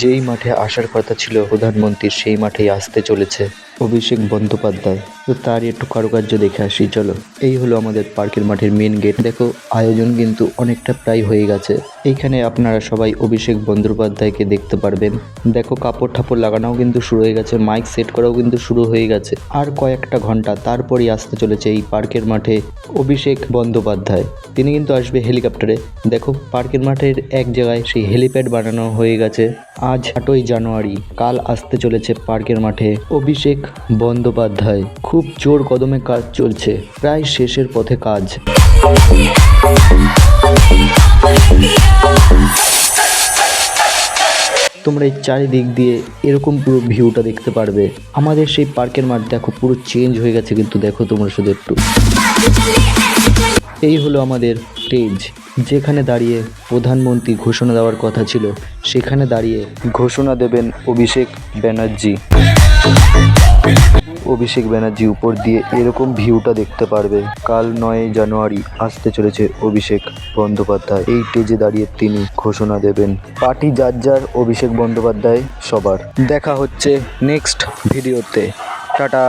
যেই মাঠে আসার কথা ছিল প্রধানমন্ত্রীর সেই মাঠেই আসতে চলেছে অভিষেক বন্দ্যোপাধ্যায়। তো তারই একটু কারুকার্য দেখে আসি চলো। এই হলো আমাদের পার্কের মাঠের মেন গেট। দেখো আয়োজন কিন্তু অনেকটা প্রায় হয়ে গেছে। এইখানে আপনারা সবাই অভিষেক বন্দ্যোপাধ্যায়কে দেখতে পারবেন। দেখো কাপড় ঠাপড় লাগানোও কিন্তু শুরু হয়ে গেছে, মাইক সেট করাও কিন্তু শুরু হয়ে গেছে। আর কয়েকটা ঘন্টা তারপরেই আসতে চলেছে এই পার্কের মাঠে অভিষেক বন্দ্যোপাধ্যায়। তিনি কিন্তু আসবে হেলিকপ্টারে। দেখো পার্কের মাঠের এক জায়গায় সেই হেলিপ্যাড বানানো হয়ে গেছে। আজ 8ই জানুয়ারি, কাল আসতে চলেছে পার্কের মাঠে অভিষেক বন্দ্যোপাধ্যায়। খুব জোর কদমে কাজ চলছে, প্রায় শেষের পথে কাজ। তোমরা এই চারিদিক দিয়ে এরকম পুরো ভিউটা দেখতে পারবে। আমাদের সেই পার্কের মাঠ দেখো পুরো চেঞ্জ হয়ে গেছে, কিন্তু দেখো তোমরা শুধু একটু। এই হলো আমাদের স্টেজ, যেখানে দাঁড়িয়ে প্রধানমন্ত্রী ঘোষণা দেওয়ার কথা ছিল, সেখানে দাঁড়িয়ে ঘোষণা দেবেন অভিষেক ব্যানার্জি। অভিষেক ব্যানার্জি উপর দিয়ে এরকম ভিউটা দেখতে পারবে। কাল 9ই জানুয়ারি আসতে চলেছে অভিষেক বন্দ্যোপাধ্যায়। এই স্টেজে দাঁড়িয়ে তিনি ঘোষণা দেবেন। পার্টি যার যার, অভিষেক বন্দ্যোপাধ্যায় সবার। দেখা হচ্ছে নেক্সট ভিডিওতে। টাটা।